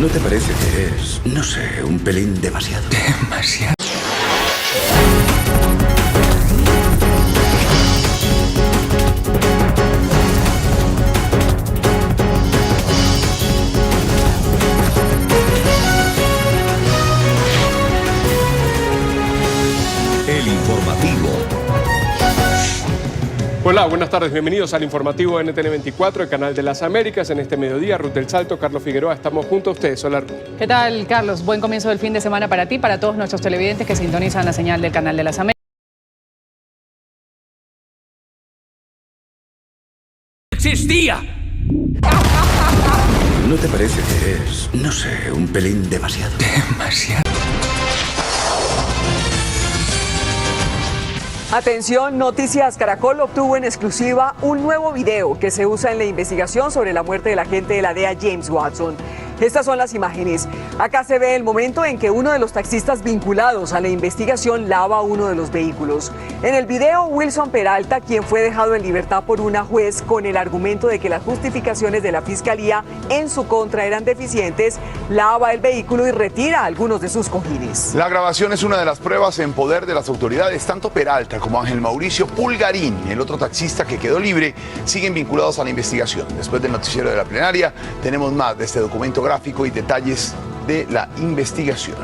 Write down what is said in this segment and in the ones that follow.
¿No te parece que es, no sé, un pelín demasiado? Demasiado. El informativo. Hola, buenas tardes, bienvenidos al informativo NTN24, el canal de las Américas. En este mediodía, Ruth del Salto, Carlos Figueroa, estamos junto a ustedes. Hola, Ruth. ¿Qué tal, Carlos? Buen comienzo del fin de semana para ti, para todos nuestros televidentes que sintonizan la señal del canal de las Américas. ¡Existía! ¿No te parece que es, no sé, un pelín demasiado? Demasiado. Atención, Noticias Caracol obtuvo en exclusiva un nuevo video que se usa en la investigación sobre la muerte del agente de la DEA James Watson. Estas son las imágenes. Acá se ve el momento en que uno de los taxistas vinculados a la investigación lava uno de los vehículos. En el video, Wilson Peralta, quien fue dejado en libertad por una juez con el argumento de que las justificaciones de la fiscalía en su contra eran deficientes, lava el vehículo y retira algunos de sus cojines. La grabación es una de las pruebas en poder de las autoridades. Tanto Peralta como Ángel Mauricio Pulgarín, el otro taxista que quedó libre, siguen vinculados a la investigación. Después del noticiero de la plenaria, tenemos más de este documento gráfico y detalles de la investigación.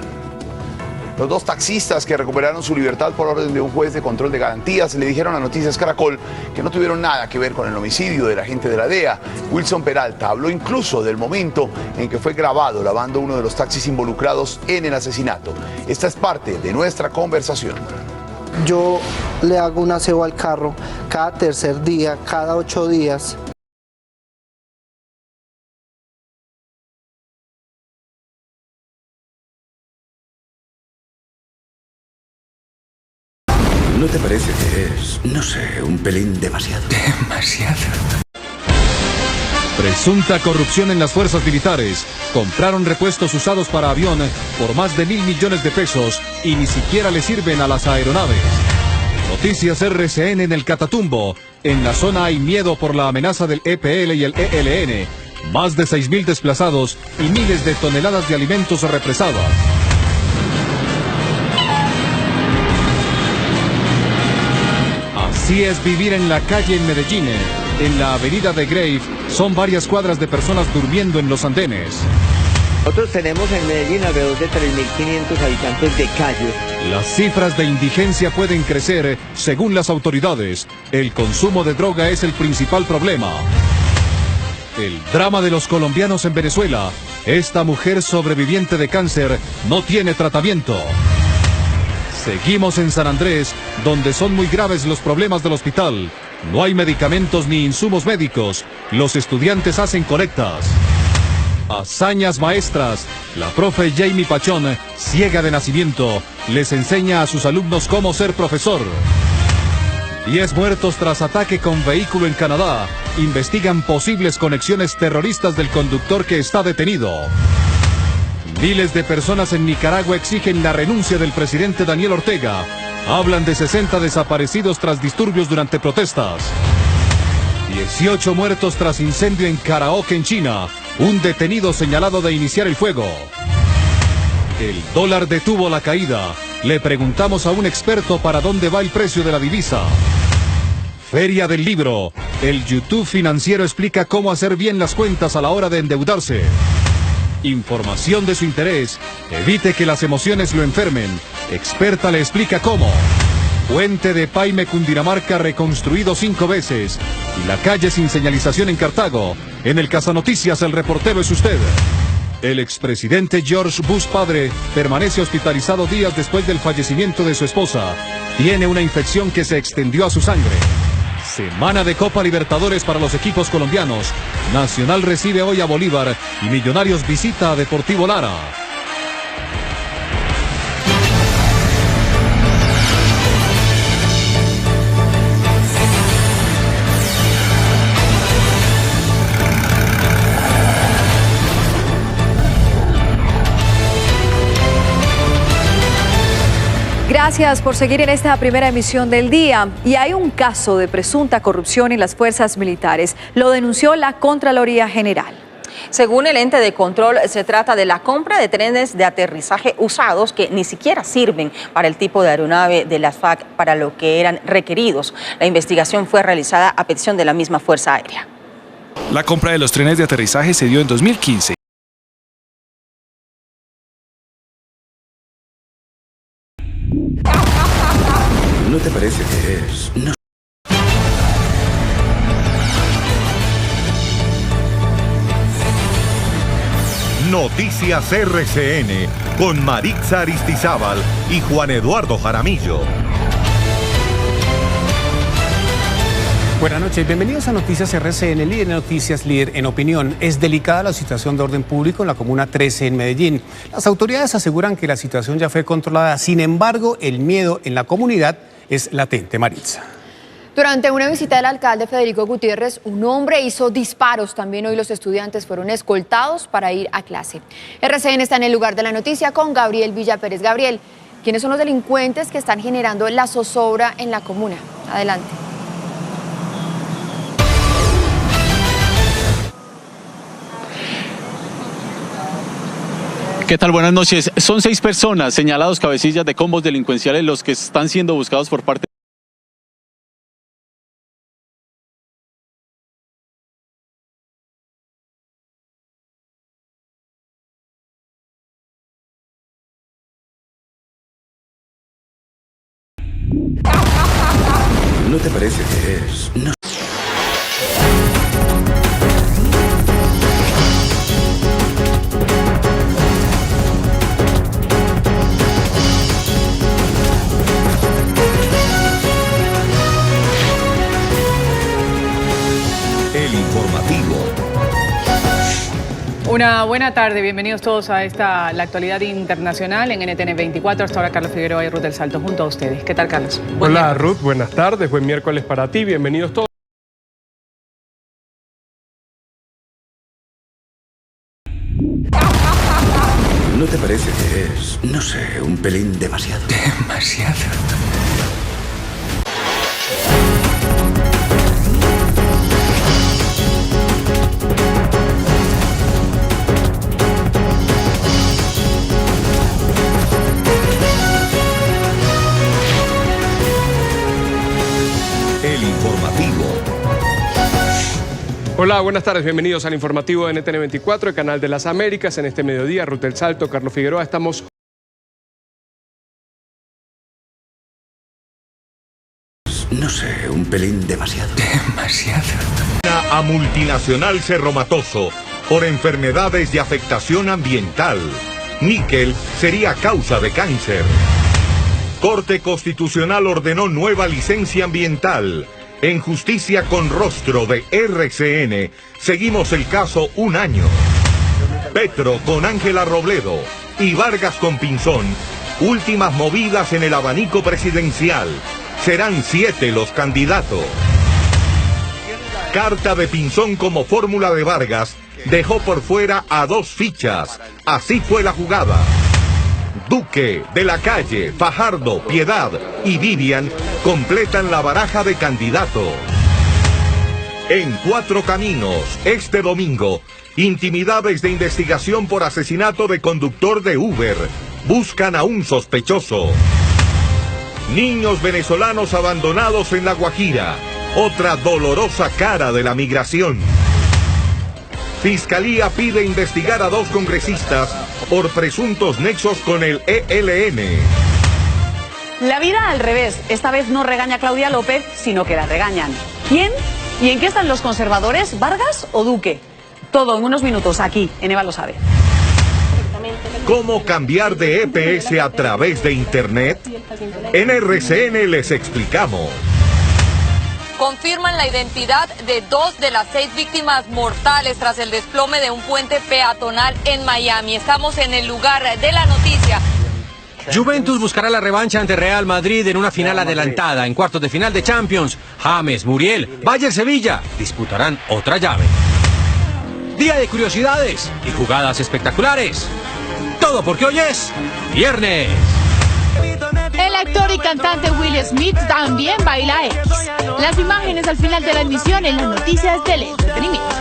Los dos taxistas que recuperaron su libertad por orden de un juez de control de garantías le dijeron a Noticias Caracol que no tuvieron nada que ver con el homicidio del agente de la DEA. Wilson Peralta habló incluso del momento en que fue grabado lavando uno de los taxis involucrados en el asesinato. Esta es parte de nuestra conversación. Yo le hago un aseo al carro cada tercer día, cada 8 días. ¿No te parece que es, no sé, un pelín demasiado? Demasiado. Presunta corrupción en las fuerzas militares. Compraron repuestos usados para avión por más de 1.000 millones de pesos y ni siquiera le sirven a las aeronaves. Noticias RCN en el Catatumbo. En la zona hay miedo por la amenaza del EPL y el ELN. Más de 6.000 desplazados y miles de toneladas de alimentos represadas. Así es vivir en la calle en Medellín. En la avenida de Grave son varias cuadras de personas durmiendo en los andenes. Nosotros tenemos en Medellín alrededor de 3.500 habitantes de calle. Las cifras de indigencia pueden crecer según las autoridades. El consumo de droga es el principal problema. El drama de los colombianos en Venezuela. Esta mujer sobreviviente de cáncer no tiene tratamiento. Seguimos en San Andrés, donde son muy graves los problemas del hospital. No hay medicamentos ni insumos médicos. Los estudiantes hacen colectas. Hazañas maestras. La profe Jamie Pachón, ciega de nacimiento, les enseña a sus alumnos cómo ser profesor. 10 muertos tras ataque con vehículo en Canadá. Investigan posibles conexiones terroristas del conductor que está detenido. Miles de personas en Nicaragua exigen la renuncia del presidente Daniel Ortega. Hablan de 60 desaparecidos tras disturbios durante protestas. 18 muertos tras incendio en karaoke en China. Un detenido señalado de iniciar el fuego. El dólar detuvo la caída. Le preguntamos a un experto para dónde va el precio de la divisa. Feria del Libro. El YouTube financiero explica cómo hacer bien las cuentas a la hora de endeudarse. Información de su interés. Evite que las emociones lo enfermen. Experta le explica cómo. Puente de Paime, Cundinamarca, reconstruido 5 veces. Y la calle sin señalización en Cartago. En el Casanoticias, el reportero es usted. El expresidente George Bush padre permanece hospitalizado días después del fallecimiento de su esposa. Tiene una infección que se extendió a su sangre. Semana de Copa Libertadores para los equipos colombianos. Nacional recibe hoy a Bolívar y Millonarios visita a Deportivo Lara. Gracias por seguir en esta primera emisión del día. Y hay un caso de presunta corrupción en las fuerzas militares. Lo denunció la Contraloría General. Según el ente de control, se trata de la compra de trenes de aterrizaje usados que ni siquiera sirven para el tipo de aeronave de la FAC para lo que eran requeridos. La investigación fue realizada a petición de la misma Fuerza Aérea. La compra de los trenes de aterrizaje se dio en 2015. ¿No te parece que es? No. Noticias RCN con Maritza Aristizábal y Juan Eduardo Jaramillo. Buenas noches, bienvenidos a Noticias RCN, líder de noticias, líder en opinión. Es delicada la situación de orden público en la Comuna 13 en Medellín. Las autoridades aseguran que la situación ya fue controlada, sin embargo, el miedo en la comunidad es latente. Maritza. Durante una visita del alcalde Federico Gutiérrez, un hombre hizo disparos. También hoy los estudiantes fueron escoltados para ir a clase. RCN está en el lugar de la noticia con Gabriel Villapérez. Gabriel, ¿quiénes son los delincuentes que están generando la zozobra en la comuna? Adelante. ¿Qué tal? Buenas noches. Son 6 personas señalados cabecillas de combos delincuenciales los que están siendo buscados por parte ¿No te parece que es? No. El informativo. Una buena tarde, bienvenidos todos a la actualidad internacional en NTN 24. Hasta ahora Carlos Figueroa y Ruth del Salto junto a ustedes. ¿Qué tal, Carlos? Hola Ruth, buenas tardes, buen miércoles para ti, bienvenidos todos. ¿No te parece que es, no sé, un pelín demasiado? Demasiado. El informativo. Hola, buenas tardes, bienvenidos al informativo de NTN 24, el canal de las Américas. En este mediodía, Ruth del Salto, Carlos Figueroa, estamos... No sé, un pelín demasiado. Demasiado. A multinacional Cerromatoso por enfermedades y afectación ambiental. Níquel sería causa de cáncer. Corte Constitucional ordenó nueva licencia ambiental. En Justicia con Rostro de RCN, seguimos el caso un año. Petro con Ángela Robledo y Vargas con Pinzón, últimas movidas en el abanico presidencial. Serán 7 los candidatos. Carta de Pinzón como fórmula de Vargas dejó por fuera a 2 fichas. Así fue la jugada. Duque, De la Calle, Fajardo, Piedad y Vivian completan la baraja de candidatos. En 4 Caminos, este domingo, intimidades de investigación por asesinato de conductor de Uber. Buscan a un sospechoso. Niños venezolanos abandonados en La Guajira. Otra dolorosa cara de la migración. Fiscalía pide investigar a 2 congresistas por presuntos nexos con el ELN. La vida al revés. Esta vez no regaña Claudia López, sino que la regañan. ¿Quién? ¿Y en qué están los conservadores? ¿Vargas o Duque? Todo en unos minutos aquí, en Eva lo sabe. ¿Cómo cambiar de EPS a través de Internet? En RCN les explicamos. Confirman la identidad de 2 de las 6 víctimas mortales tras el desplome de un puente peatonal en Miami. Estamos en el lugar de la noticia. Juventus buscará la revancha ante Real Madrid en una final adelantada. En cuartos de final de Champions, James, Muriel, Bayern-Sevilla disputarán otra llave. Día de curiosidades y jugadas espectaculares. Todo porque hoy es viernes. El actor y cantante Will Smith también baila X. Las imágenes al final de la emisión en las noticias del entretenimiento.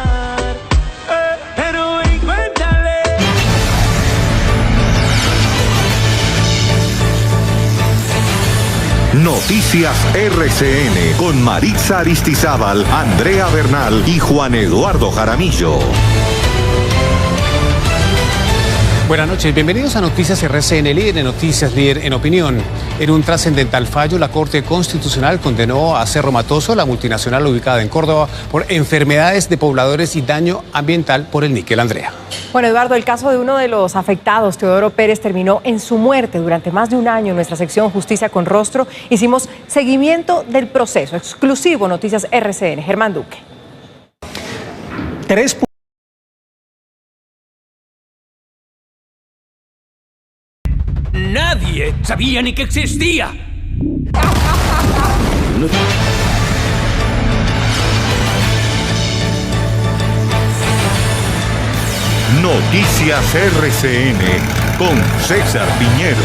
Noticias RCN con Maritza Aristizábal, Andrea Bernal y Juan Eduardo Jaramillo. Buenas noches, bienvenidos a Noticias RCN, líder de Noticias, líder en opinión. En un trascendental fallo, la Corte Constitucional condenó a Cerro Matoso, la multinacional ubicada en Córdoba, por enfermedades de pobladores y daño ambiental por el níquel. Andrea. Bueno, Eduardo, el caso de uno de los afectados, Teodoro Pérez, terminó en su muerte durante más de un año. En nuestra sección Justicia con Rostro hicimos seguimiento del proceso. Exclusivo Noticias RCN. Germán Duque. Nadie sabía ni que existía. Noticias RCN con César Piñeros.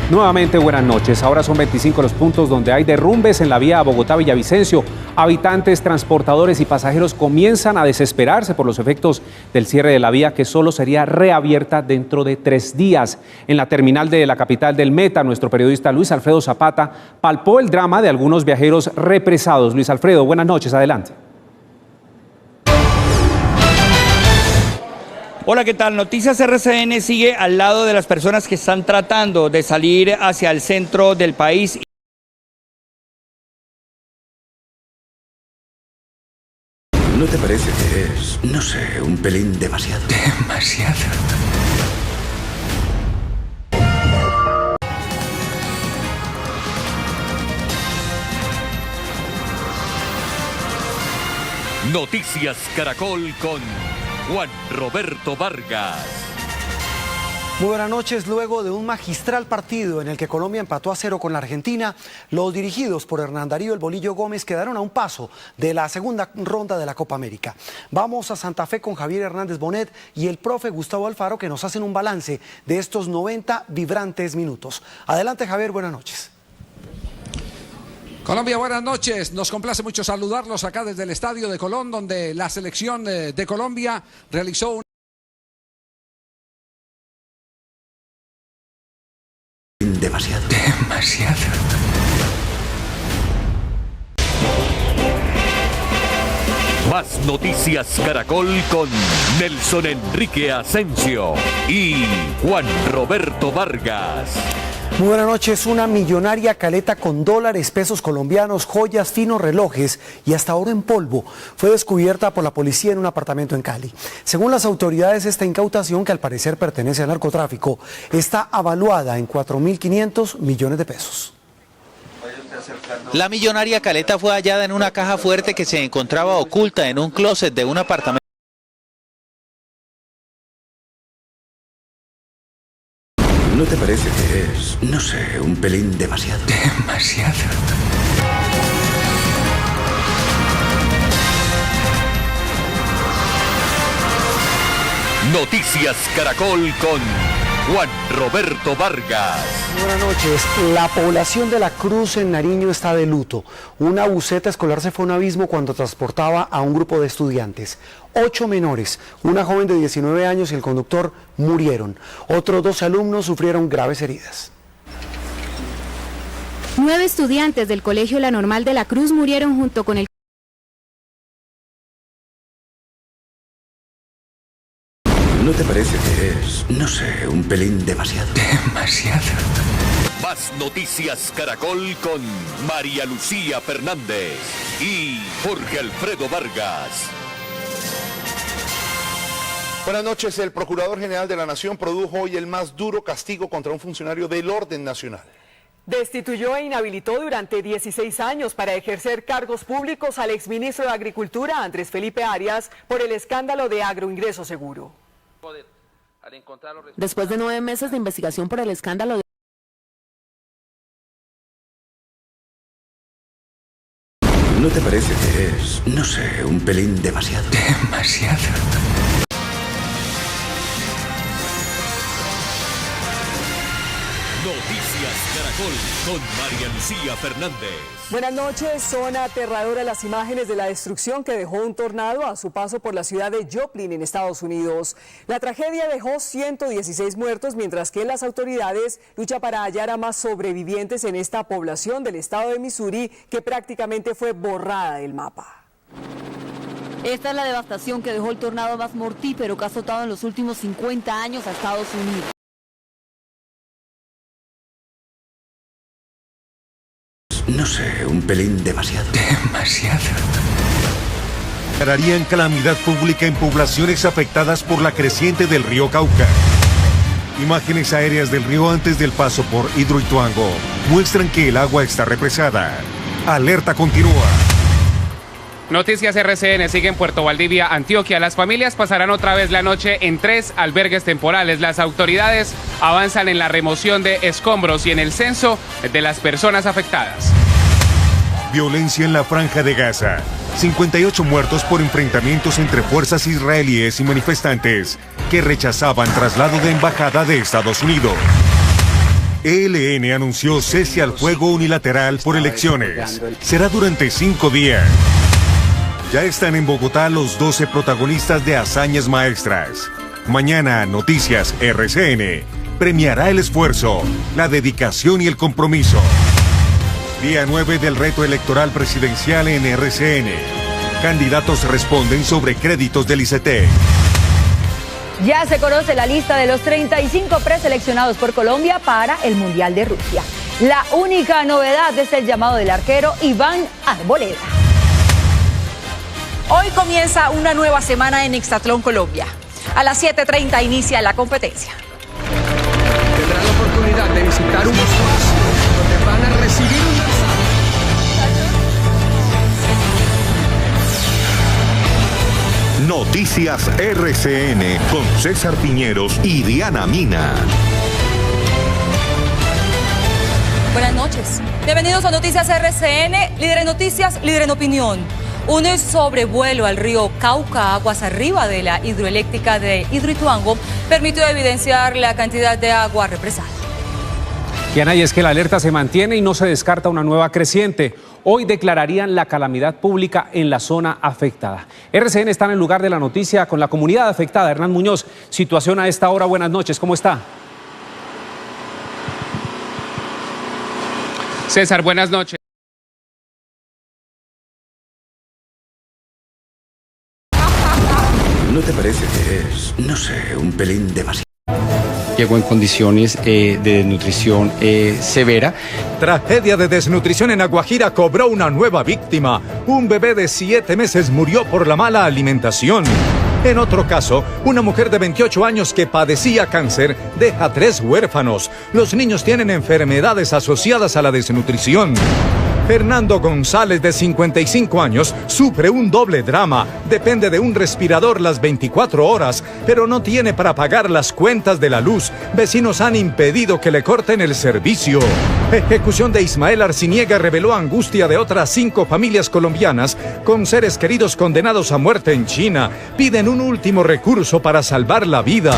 Nuevamente buenas noches. Ahora son 25 los puntos donde hay derrumbes en la vía Bogotá-Villavicencio. Habitantes, transportadores y pasajeros comienzan a desesperarse por los efectos del cierre de la vía, que solo sería reabierta dentro de 3 días. En la terminal de la capital del Meta, nuestro periodista Luis Alfredo Zapata palpó el drama de algunos viajeros represados. Luis Alfredo, buenas noches, adelante. Hola, ¿qué tal? Noticias RCN sigue al lado de las personas que están tratando de salir hacia el centro del país. ¿No te parece que es, no sé, un pelín demasiado? Demasiado. Noticias Caracol con Juan Roberto Vargas. Muy buenas noches. Luego de un magistral partido en el que Colombia empató a 0 con la Argentina, los dirigidos por Hernán Darío El Bolillo Gómez quedaron a un paso de la segunda ronda de la Copa América. Vamos a Santa Fe con Javier Hernández Bonet y el profe Gustavo Alfaro, que nos hacen un balance de estos 90 vibrantes minutos. Adelante, Javier, buenas noches. Colombia, buenas noches. Nos complace mucho saludarlos acá desde el Estadio de Colón, donde la selección de Colombia realizó un... Demasiado. Demasiado. Más Noticias Caracol con Nelson Enrique Asensio y Juan Roberto Vargas. Muy buenas noches. Una millonaria caleta con dólares, pesos colombianos, joyas, finos relojes y hasta oro en polvo fue descubierta por la policía en un apartamento en Cali. Según las autoridades, esta incautación, que al parecer pertenece al narcotráfico, está avaluada en 4.500 millones de pesos. La millonaria caleta fue hallada en una caja fuerte que se encontraba oculta en un closet de un apartamento. ¿No te parece que es, no sé, un pelín demasiado? Demasiado. Noticias Caracol con Juan Roberto Vargas. Buenas noches. La población de La Cruz en Nariño está de luto. Una buseta escolar se fue a un abismo cuando transportaba a un grupo de estudiantes. 8 menores, una joven de 19 años y el conductor murieron. Otros 12 alumnos sufrieron graves heridas. 9 estudiantes del Colegio La Normal de La Cruz murieron junto con el... ¿No te parece que es, no sé, un pelín demasiado? Demasiado. Más Noticias Caracol con María Lucía Fernández y Jorge Alfredo Vargas. Buenas noches. El Procurador General de la Nación produjo hoy el más duro castigo contra un funcionario del orden nacional. Destituyó e inhabilitó durante 16 años para ejercer cargos públicos al exministro de Agricultura, Andrés Felipe Arias, por el escándalo de agroingreso seguro. Después de 9 meses de investigación por el escándalo de... ¿No te parece que es, no sé, un pelín demasiado? Demasiado. Noticias Caracol con María Lucía Fernández. Buenas noches. Son aterradoras las imágenes de la destrucción que dejó un tornado a su paso por la ciudad de Joplin, en Estados Unidos. La tragedia dejó 116 muertos, mientras que las autoridades luchan para hallar a más sobrevivientes en esta población del estado de Missouri, que prácticamente fue borrada del mapa. Esta es la devastación que dejó el tornado más mortífero que ha azotado en los últimos 50 años a Estados Unidos. No sé, un pelín demasiado. Demasiado. Declararían calamidad pública en poblaciones afectadas por la creciente del río Cauca. Imágenes aéreas del río antes del paso por Hidroituango muestran que el agua está represada. Alerta continúa. Noticias RCN sigue en Puerto Valdivia, Antioquia. Las familias pasarán otra vez la noche en 3 albergues temporales. Las autoridades avanzan en la remoción de escombros y en el censo de las personas afectadas. Violencia en la Franja de Gaza. 58 muertos por enfrentamientos entre fuerzas israelíes y manifestantes que rechazaban traslado de embajada de Estados Unidos. ELN anunció cese al fuego unilateral por elecciones. Será durante 5 días. Ya están en Bogotá los 12 protagonistas de hazañas maestras. Mañana, Noticias RCN premiará el esfuerzo, la dedicación y el compromiso. Día 9 del reto electoral presidencial en RCN. Candidatos responden sobre créditos del ICETEX. Ya se conoce la lista de los 35 preseleccionados por Colombia para el Mundial de Rusia. La única novedad es el llamado del arquero Iván Arboleda. Hoy comienza una nueva semana en Hexatlón Colombia. A las 7:30 inicia la competencia. Tendrán la oportunidad de visitar un espacio donde van a recibir un Noticias RCN con César Piñeros y Diana Mina. Buenas noches. Bienvenidos a Noticias RCN, líder en noticias, líder en opinión. Un sobrevuelo al río Cauca, aguas arriba de la hidroeléctrica de Hidroituango, permitió evidenciar la cantidad de agua represada. Diana, y es que la alerta se mantiene y no se descarta una nueva creciente. Hoy declararían la calamidad pública en la zona afectada. RCN está en el lugar de la noticia con la comunidad afectada. Hernán Muñoz, situación a esta hora. Buenas noches, ¿cómo está? César, buenas noches. ¿No te parece que es, no sé, un pelín demasiado? Llegó en condiciones de desnutrición severa. Tragedia de desnutrición en Aguajira cobró una nueva víctima. Un bebé de 7 meses murió por la mala alimentación. En otro caso, una mujer de 28 años que padecía cáncer deja 3 huérfanos. Los niños tienen enfermedades asociadas a la desnutrición. Fernando González, de 55 años, sufre un doble drama. Depende de un respirador las 24 horas, pero no tiene para pagar las cuentas de la luz. Vecinos han impedido que le corten el servicio. Ejecución de Ismael Arciniega reveló angustia de otras 5 familias colombianas con seres queridos condenados a muerte en China. Piden un último recurso para salvar la vida.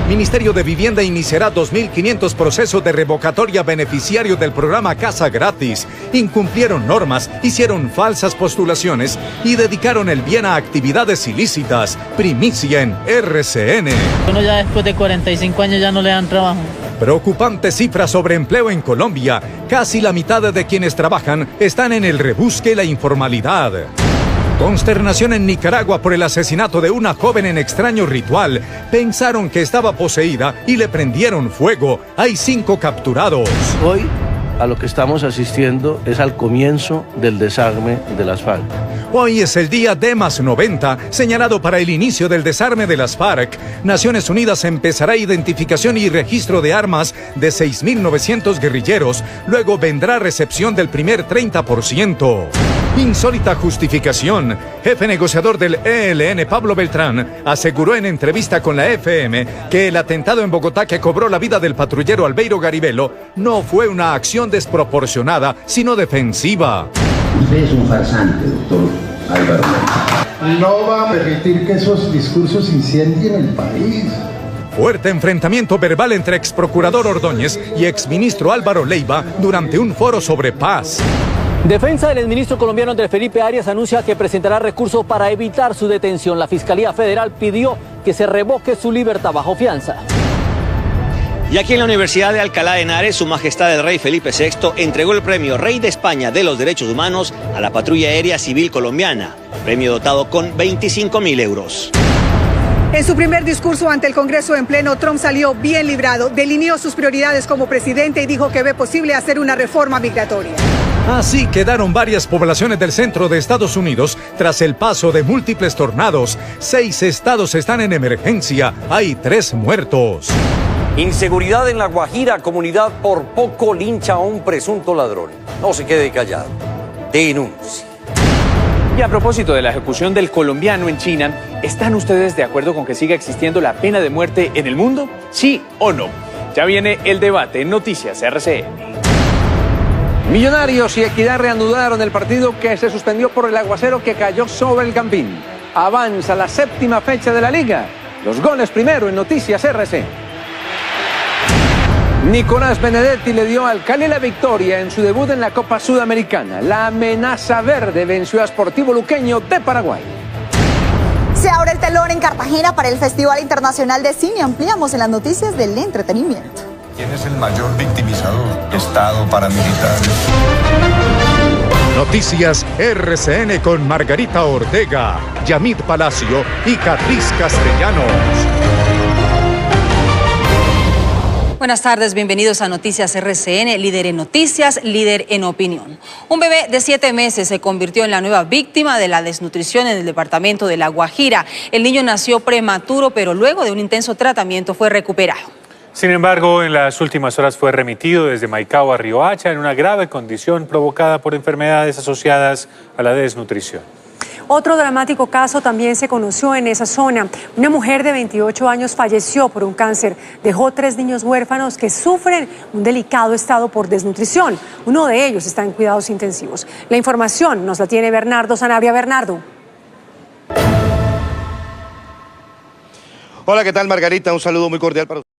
Ministerio de Vivienda iniciará 2.500 procesos de revocatoria a beneficiarios del programa Casa Gratis. Incumplieron normas, hicieron falsas postulaciones y dedicaron el bien a actividades ilícitas. Primicia en RCN. Uno ya después de 45 años ya no le dan trabajo. Preocupante cifra sobre empleo en Colombia. Casi la mitad de quienes trabajan están en el rebusque y la informalidad. Consternación en Nicaragua por el asesinato de una joven en extraño ritual. Pensaron que estaba poseída y le prendieron fuego. Hay 5 capturados. Hoy a lo que estamos asistiendo es al comienzo del desarme de las FARC. Hoy es el día D+90, señalado para el inicio del desarme de las FARC. Naciones Unidas empezará identificación y registro de armas de 6.900 guerrilleros. Luego vendrá recepción del primer 30%. Insólita justificación. Jefe negociador del ELN, Pablo Beltrán, aseguró en entrevista con la FM que el atentado en Bogotá que cobró la vida del patrullero Albeiro Garibello no fue una acción desproporcionada, sino defensiva. Usted es un farsante, doctor Álvaro. No va a permitir que esos discursos incendien el país. Fuerte enfrentamiento verbal entre exprocurador Ordóñez y exministro Álvaro Leiva durante un foro sobre paz. Defensa del exministro colombiano Andrés Felipe Arias anuncia que presentará recursos para evitar su detención. La Fiscalía Federal pidió que se revoque su libertad bajo fianza. Y aquí en la Universidad de Alcalá de Henares, Su Majestad el Rey Felipe VI entregó el premio Rey de España de los Derechos Humanos a la Patrulla Aérea Civil Colombiana, premio dotado con 25.000 euros. En su primer discurso ante el Congreso en pleno, Trump salió bien librado, delineó sus prioridades como presidente y dijo que ve posible hacer una reforma migratoria. Así quedaron varias poblaciones del centro de Estados Unidos tras el paso de múltiples tornados. 6 estados están en emergencia, hay 3 muertos. Inseguridad en La Guajira, comunidad por poco lincha a un presunto ladrón. No se quede callado, denuncie. Y a propósito de la ejecución del colombiano en China, ¿están ustedes de acuerdo con que siga existiendo la pena de muerte en el mundo? ¿Sí o no? Ya viene el debate en Noticias RCN. Millonarios y Equidad reanudaron el partido que se suspendió por el aguacero que cayó sobre el Campín. Avanza la 7ª fecha de la Liga. Los goles primero en Noticias RCN. Nicolás Benedetti le dio al Cali la victoria en su debut en la Copa Sudamericana. La amenaza verde venció a Sportivo Luqueño de Paraguay. Se abre el telón en Cartagena para el Festival Internacional de Cine. Ampliamos en las noticias del entretenimiento. ¿Quién es el mayor victimizador? Estado paramilitar. Noticias RCN con Margarita Ortega, Yamid Palacio y Catriz Castellanos. Buenas tardes, bienvenidos a Noticias RCN, líder en noticias, líder en opinión. Un bebé de 7 meses se convirtió en la nueva víctima de la desnutrición en el departamento de La Guajira. El niño nació prematuro, pero luego de un intenso tratamiento fue recuperado. Sin embargo, en las últimas horas fue remitido desde Maicao a Riohacha en una grave condición provocada por enfermedades asociadas a la desnutrición. Otro dramático caso también se conoció en esa zona. Una mujer de 28 años falleció por un cáncer. Dejó 3 niños huérfanos que sufren un delicado estado por desnutrición. Uno de ellos está en cuidados intensivos. La información nos la tiene Bernardo Sanabria. Bernardo. Hola, ¿qué tal, Margarita? Un saludo muy cordial para usted.